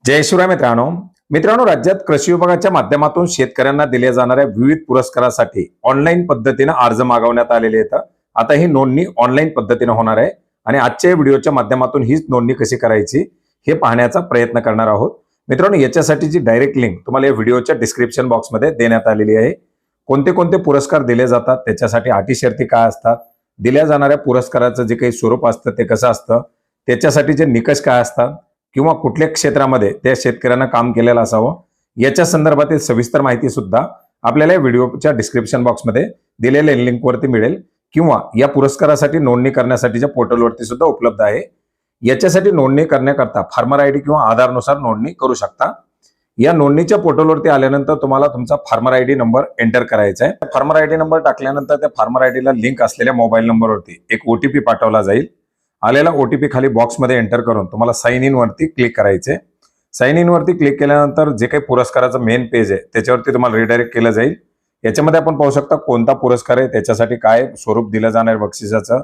जय शिवराय मित्रांनो मित्रांनो राज्यात कृषी विभागाच्या माध्यमातून शेतकऱ्यांना दिल्या जाणाऱ्या विविध पुरस्कारासाठी ऑनलाईन पद्धतीने अर्ज मागवण्यात आलेले आहेत। आता ही नोंदणी ऑनलाईन पद्धतीने होणार आहे आणि आजच्या व्हिडिओच्या माध्यमातून हीच नोंदणी कशी करायची हे पाहण्याचा प्रयत्न करणार आहोत। मित्रांनो याच्यासाठीची डायरेक्ट लिंक तुम्हाला या व्हिडिओच्या डिस्क्रिप्शन बॉक्समध्ये देण्यात आलेली आहे। कोणते कोणते पुरस्कार दिले जातात, त्याच्यासाठी अटी शर्ती काय असतात, दिल्या जाणाऱ्या पुरस्काराचं जे काही स्वरूप असतं ते कसं असतं, त्याच्यासाठीचे निकष काय असतात किंवा कुठल्या क्षेत्रामध्ये त्या शेतकऱ्यांना काम केलेलं असावं याच्या संदर्भातील सविस्तर माहिती सुद्धा आपल्याला या व्हिडिओच्या डिस्क्रिप्शन बॉक्समध्ये दिलेल्या लिंकवरती मिळेल किंवा या पुरस्कारासाठी नोंदणी करण्यासाठीच्या पोर्टलवरती सुद्धा उपलब्ध आहे। याच्यासाठी नोंदणी करण्याकरता फार्मर आयडी किंवा आधारनुसार नोंदणी करू शकता। या नोंदणीच्या पोर्टलवरती आल्यानंतर तुम्हाला तुमचा फार्मर आयडी नंबर एंटर करायचा आहे। फार्मर आयडी नंबर टाकल्यानंतर त्या फार्मर आयडीला लिंक असलेल्या मोबाईल नंबरवरती एक ओटीपी पाठवला जाईल। आलेला ओटीपी खाली बॉक्समध्ये एंटर करून तुम्हाला साइन इन वरती क्लिक करायचे। साइन इन वरती क्लिक केल्यानंतर जे काही पुरस्काराचं मेन पेज आहे त्याच्यावरती तुम्हाला रिडायरेक्ट केलं जाईल। याच्यामध्ये आपण पाहू शकता कोणता पुरस्कार आहे, त्याच्यासाठी काय स्वरूप दिलं जाणार आहे बक्षिसाचं,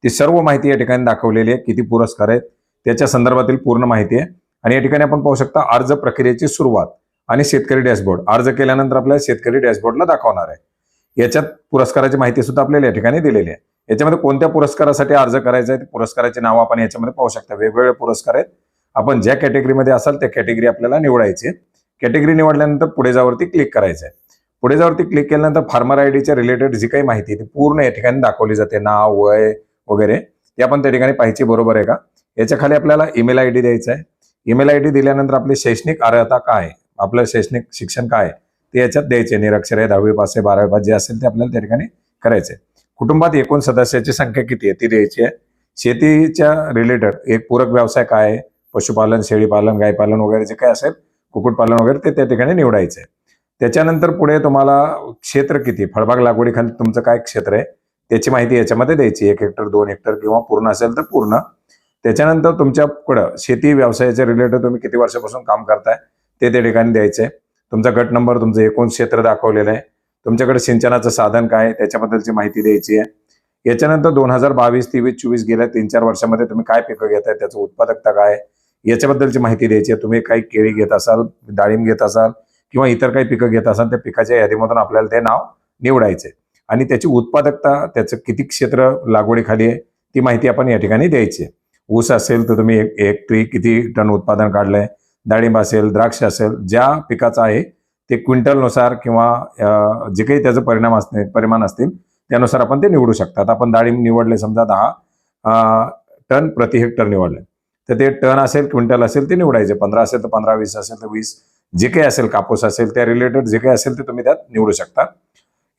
ती सर्व माहिती या ठिकाणी दाखवलेली आहे। किती पुरस्कार आहेत त्याच्या संदर्भातील पूर्ण माहिती आहे। आणि या ठिकाणी आपण पाहू शकता अर्ज प्रक्रियेची सुरुवात आणि शेतकरी डॅशबोर्ड। अर्ज केल्यानंतर आपल्याला शेतकरी डॅशबोर्डला दाखवणार आहे। याच्यात पुरस्काराची माहिती सुद्धा आपल्याला या ठिकाणी दिलेली आहे। याच्यामध्ये कोणत्या पुरस्कारासाठी अर्ज करायचा आहे, पुरस्काराचे नाव आपण याच्यामध्ये पाहू शकता। वेगवेगळे पुरस्कार आहेत, आपण ज्या कॅटेगरीमध्ये असाल त्या कॅटेगरी आपल्याला निवडायची। कॅटेगरी निवडल्यानंतर पुढे जावरती क्लिक करायचं आहे। पुढे जावरती क्लिक केल्यानंतर फार्मर आयडीच्या रिलेटेड जी काही माहिती ती पूर्ण या ठिकाणी दाखवली जाते, नाव, वय वगैरे ते आपण त्या ठिकाणी पाहायची। बरोबर आहे का? याच्या खाली आपल्याला ईमेल आयडी द्यायचा आहे। ईमेल आयडी दिल्यानंतर आपली शैक्षणिक अर्हता काय, आपलं शैक्षणिक शिक्षण काय ते याच्यात द्यायचे। निरक्षर आहे, 10वी पास आहे, 12वी पास जे असेल ते आपल्याला त्या ठिकाणी करायचे। कुटुंबात एकूण सदस्याची संख्या किती आहे ती द्यायची आहे। शेतीच्या रिलेटेड एक पूरक व्यवसाय काय आहे, पशुपालन, शेळीपालन, गायपालन वगैरे जे काय असेल, कुक्कुटपालन वगैरे ते त्या ठिकाणी निवडायचं आहे। त्याच्यानंतर पुढे तुम्हाला क्षेत्र किती, फळबाग लागवडीखाली तुमचं काय क्षेत्र आहे त्याची माहिती याच्यामध्ये द्यायची। 1 हेक्टर 2 हेक्टर किंवा पूर्ण असेल तर पूर्ण। त्याच्यानंतर तुमच्याकडं शेती व्यवसायाच्या रिलेटेड तुम्ही किती वर्षापासून काम करताय ते त्या ठिकाणी द्यायचंय। तुमचा गट नंबर, तुमचं एकूण क्षेत्र दाखवलेलं आहे। तुमच्याकडे सिंचनाचं साधन काय आहे त्याच्याबद्दलची माहिती द्यायची आहे। याच्यानंतर 2022, 23, 24 गेल्या 3-4 वर्षामध्ये तुम्ही काय पिकं घेताय, त्याचं उत्पादकता काय आहे याच्याबद्दलची माहिती द्यायची आहे। तुम्ही काही केळी घेत असाल, डाळिंब घेत असाल किंवा इतर काही पिकं घेत असाल त्या पिकाच्या यादीमधून आपल्याला ते नाव निवडायचे आणि त्याची उत्पादकता, त्याचं किती क्षेत्र लागवडीखाली आहे ती माहिती आपण या ठिकाणी द्यायची आहे। ऊस असेल तर तुम्ही एक ट्री किती टन उत्पादन काढलंय, डाळिंब असेल, द्राक्ष असेल, ज्या पिकाचं आहे ते क्विंटलनुसार किंवा जे काही त्याचं परिमाण असतील त्यानुसार आपण ते निवडू शकतात। आपण डाळिंब निवडले समजा 10 टन प्रति हेक्टर निवडले तर ते टन असेल, क्विंटल असेल ते निवडायचे। 15 असेल तर 15, 20 असेल तर 20, जे काही असेल, कापूस असेल त्या रिलेटेड जे काही असेल ते तुम्ही त्यात निवडू शकता।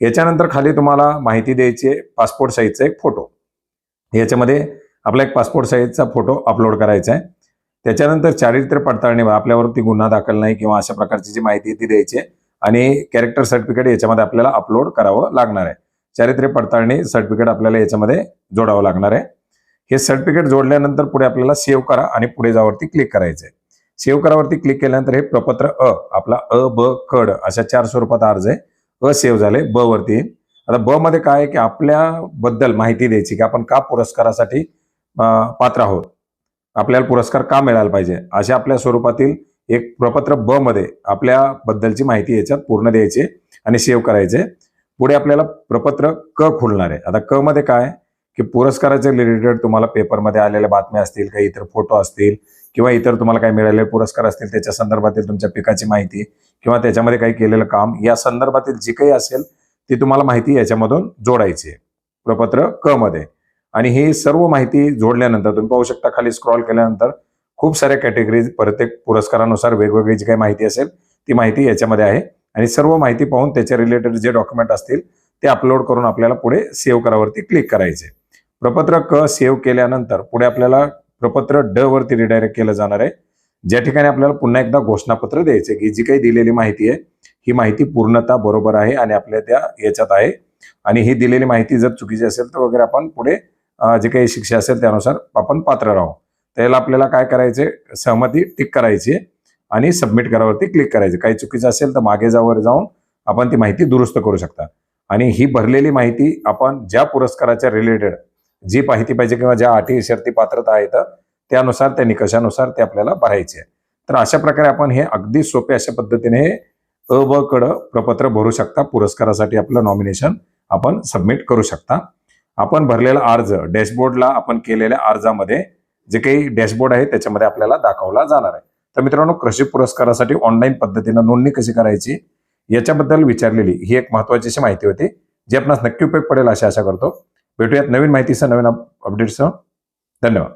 याच्यानंतर खाली तुम्हाला माहिती द्यायची पासपोर्ट साईजचा एक फोटो। याच्यामध्ये आपला एक पासपोर्ट साईजचा फोटो अपलोड करायचा आहे। त्याच्यानंतर चारित्र्य पडताळणी, आपल्यावरती गुन्हा दाखल नाही किंवा अशा प्रकारची जी माहिती ती द्यायची आहे आणि कॅरेक्टर सर्टिफिकेट याच्यामध्ये आपल्याला अपलोड करावं लागणार आहे। चारित्र्य पडताळणी सर्टिफिकेट आपल्याला याच्यामध्ये जोडावं लागणार आहे। हे सर्टिफिकेट जोडल्यानंतर पुढे आपल्याला सेव्ह करा आणि पुढे जावरती क्लिक करायचं आहे। सेव्ह करावरती क्लिक केल्यानंतर हे प्रपत्र आपला ब कड अशा 4 स्वरूपात अर्ज आहे। सेव्ह झाले, ब वरती येईल। आता ब मध्ये काय आहे की आपल्याबद्दल माहिती द्यायची की आपण का पुरस्कारासाठी पात्र आहोत, आपल्याला पुरस्कार का मिळाला पाहिजे, अशा आपल्या स्वरूपातील एक प्रपत्र ब मध्ये आपल्याबद्दलची माहिती याच्यात पूर्ण द्यायची आणि सेव्ह करायचे। पुढे आपल्याला प्रपत्र क खुलणार आहे। आता क मध्ये काय की पुरस्काराच्या रिलेटेड तुम्हाला पेपरमध्ये आलेल्या बातम्या असतील, काही इतर फोटो असतील किंवा इतर तुम्हाला काही मिळालेले पुरस्कार असतील त्याच्या संदर्भातील तुमच्या पिकाची माहिती किंवा त्याच्यामध्ये काही केलेलं काम या संदर्भातील जी काही असेल ती तुम्हाला माहिती याच्यामधून जोडायची आहे प्रपत्र क मध्ये। आणि ही सर्व माहिती जोडल्यानंतर तुम्ही पाहू शकता खाली स्क्रॉल केल्यानंतर खूप साऱ्या कॅटेगरी, प्रत्येक पुरस्कारानुसार वेगवेगळी जी काही माहिती असेल ती माहिती याच्यामध्ये आहे आणि सर्व माहिती पाहून त्याच्या रिलेटेड जे डॉक्युमेंट असतील ते अपलोड करून आपल्याला पुढे सेव्ह करावरती क्लिक करायचे। प्रपत्र क सेव्ह केल्यानंतर पुढे आपल्याला प्रपत्र ड वरती रिडायरेक्ट केलं जाणार आहे, ज्या ठिकाणी आपल्याला पुन्हा एकदा घोषणापत्र द्यायचे की जी काही दिलेली माहिती आहे ही माहिती पूर्णतः बरोबर आहे आणि आपल्या त्या याच्यात आहे आणि ही दिलेली माहिती जर चुकीची असेल तर वगैरे आपण पुढे जे काही शिक्षा असेल त्यानुसार आपण पात्र राहू। त्याला आपल्याला काय करायचे, सहमती टिक करायची आणि सबमिट करावरती क्लिक करायचे। काही चुकीचं असेल तर मागे जाऊन आपण ती माहिती दुरुस्त करू शकता आणि ही भरलेली माहिती आपण ज्या पुरस्काराच्या रिलेटेड जी माहिती पाहिजे किंवा ज्या अटी शर्ती पात्रता आहेत त्यानुसार, त्या निकषानुसार ते आपल्याला भरायचे आहे। तर अशा प्रकारे आपण हे अगदी सोपे अशा पद्धतीने हे अ ब कड प्रपत्र भरू शकता. पुरस्कारासाठी आपलं नॉमिनेशन आपण सबमिट करू शकता. आपण भरलेला अर्ज डॅशबोर्डला आपण केलेल्या अर्जामध्ये जे काही डॅशबोर्ड आहे त्याच्यामध्ये आपल्याला दाखवला जाणार आहे. तर मित्रांनो, कृषी पुरस्कारासाठी ऑनलाईन पद्धतीने नोंदणी कशी करायची याच्याबद्दल विचारलेली ही एक महत्त्वाची अशी माहिती होती, जी आपणास नक्की उपयोग पडेल अशी आशा करतो. भेटूयात नवीन माहितीसह, नवीन अपडेट्ससह. धन्यवाद.